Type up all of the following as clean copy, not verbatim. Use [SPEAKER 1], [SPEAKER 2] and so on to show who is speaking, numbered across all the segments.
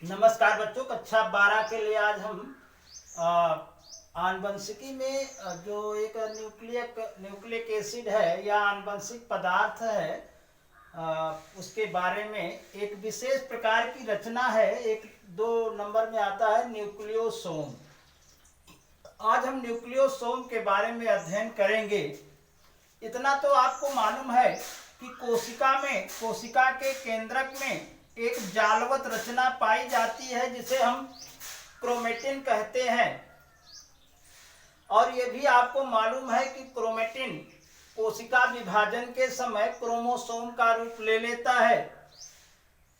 [SPEAKER 1] नमस्कार बच्चों, कक्षा 12 के लिए आज हम आनुवंशिकी में जो एक न्यूक्लिक एसिड है या आनुवंशिक पदार्थ है उसके बारे में एक विशेष प्रकार की रचना है। 1-2 नंबर में आता है न्यूक्लियोसोम। आज हम न्यूक्लियोसोम के बारे में अध्ययन करेंगे। इतना तो आपको मालूम है कि कोशिका के केंद्रक में एक जालवत रचना पाई जाती है जिसे हम क्रोमेटिन कहते हैं। और यह भी आपको मालूम है कि क्रोमेटिन कोशिका विभाजन के समय क्रोमोसोम का रूप ले लेता है।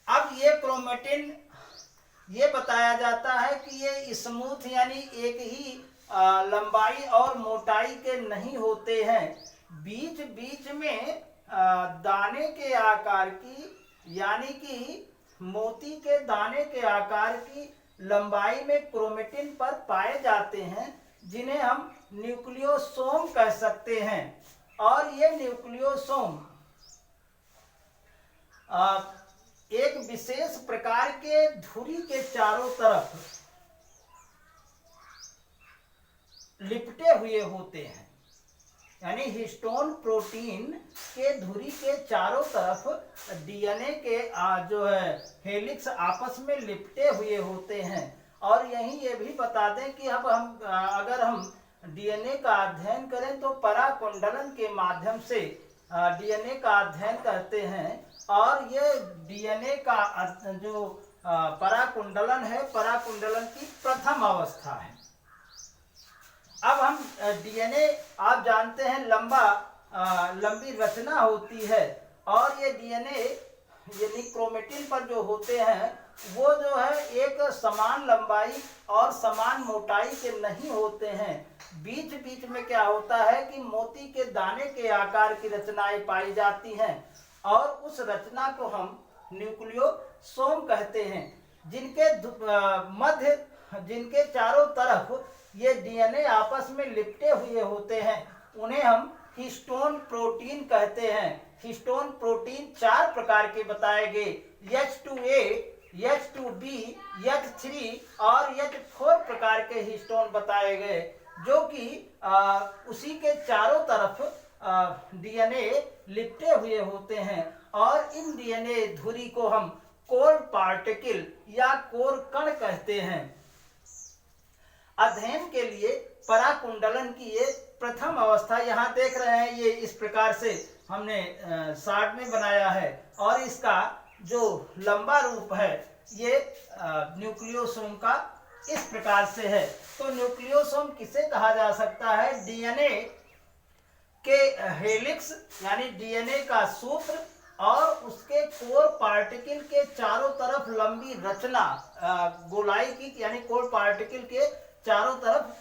[SPEAKER 1] अब ये क्रोमेटिन ये बताया जाता है कि ये स्मूथ यानी एक ही लंबाई और मोटाई के नहीं होते हैं। बीच बीच में दाने के आकार की यानी कि मोती के दाने के आकार की लंबाई में क्रोमेटिन पर पाए जाते हैं, जिन्हें हम न्यूक्लियोसोम कह सकते हैं। और ये न्यूक्लियोसोम एक विशेष प्रकार के धुरी के चारों तरफ लिपटे हुए होते हैं, यानी हिस्टोन प्रोटीन के धुरी के चारों तरफ डीएनए के जो है हेलिक्स आपस में लिपटे हुए होते हैं। और यही ये भी बता दें कि अब अगर हम डीएनए का अध्ययन करें तो पराकुंडलन के माध्यम से डीएनए का अध्ययन करते हैं। और ये डीएनए का जो पराकुंडलन है, पराकुंडलन की प्रथम अवस्था है। अब हम डीएनए आप जानते हैं लंबी रचना होती है। और ये डीएनए यानी क्रोमेटिन पर जो होते हैं वो जो है एक समान लंबाई और समान मोटाई के नहीं होते हैं। बीच बीच में क्या होता है कि मोती के दाने के आकार की रचनाएं पाई जाती हैं और उस रचना को हम न्यूक्लियोसोम कहते हैं, जिनके चारों तरफ ये डीएनए आपस में लिपटे हुए होते हैं। उन्हें हम हिस्टोन प्रोटीन कहते हैं। हिस्टोन प्रोटीन 4 प्रकार के बताए गए, H2A, H2B, H3 और H4 प्रकार के हिस्टोन बताए गए, जो कि उसी के चारों तरफ डीएनए लिपटे हुए होते हैं। और इन डीएनए धुरी को हम कोर पार्टिकल या कोर कण कहते हैं। अध्ययन के लिए पराकुंडलन की ये प्रथम अवस्था यहाँ देख रहे हैं, ये इस प्रकार से हमने शार्ट में बनाया है। और इसका जो लंबा रूप है ये न्यूक्लियोसोम का इस प्रकार से है। तो न्यूक्लियोसोम किसे कहा जा सकता है? डीएनए के हेलिक्स यानी डीएनए का सूत्र और उसके कोर पार्टिकल के चारों तरफ लंबी रचना गोलाई की, यानी कोर पार्टिकल के चारों तरफ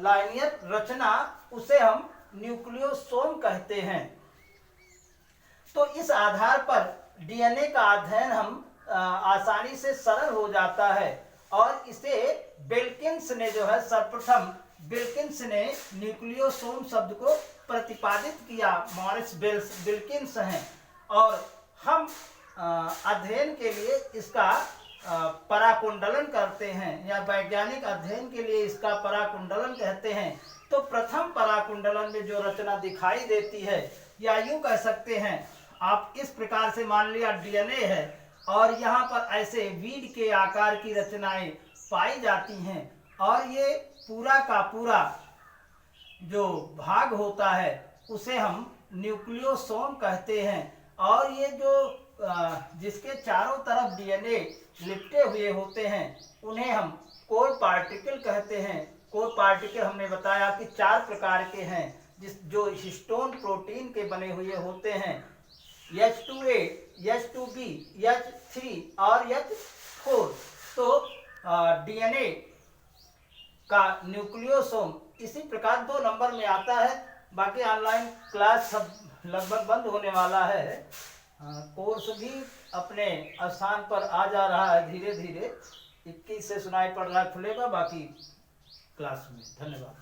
[SPEAKER 1] लाइनियर रचना, उसे हम न्यूक्लियोसोम कहते हैं। तो इस आधार पर डीएनए का अध्ययन हम आसानी से सरल हो जाता है। और इसे विल्किंस ने जो है सर्वप्रथम न्यूक्लियोसोम शब्द को प्रतिपादित किया। मॉरिस विल्किंस हैं। और हम अध्ययन के लिए इसका पराकुंडलन करते हैं या वैज्ञानिक अध्ययन के लिए इसका पराकुंडलन कहते हैं। तो प्रथम पराकुंडलन में जो रचना दिखाई देती है, या यूं कह सकते हैं आप इस प्रकार से, मान लिया डीएनए है और यहाँ पर ऐसे वीड के आकार की रचनाएं पाई जाती हैं। और ये पूरा का पूरा जो भाग होता है उसे हम न्यूक्लियोसोम कहते हैं। और ये जो जिसके चारों तरफ डीएनए लिपटे हुए होते हैं उन्हें हम कोर पार्टिकल कहते हैं। कोर पार्टिकल हमने बताया कि 4 प्रकार के हैं, जो हिस्टोन प्रोटीन के बने हुए होते हैं, H2A, H2B, H3 और H4। तो डीएनए का न्यूक्लियोसोम इसी प्रकार 2 नंबर में आता है। बाकी ऑनलाइन क्लास सब लगभग बंद होने वाला है। कोर्स भी अपने स्थान पर आ जा रहा है धीरे धीरे। 21 से सुनाई पड़ रहा है खुलेगा बाकी क्लास में। धन्यवाद।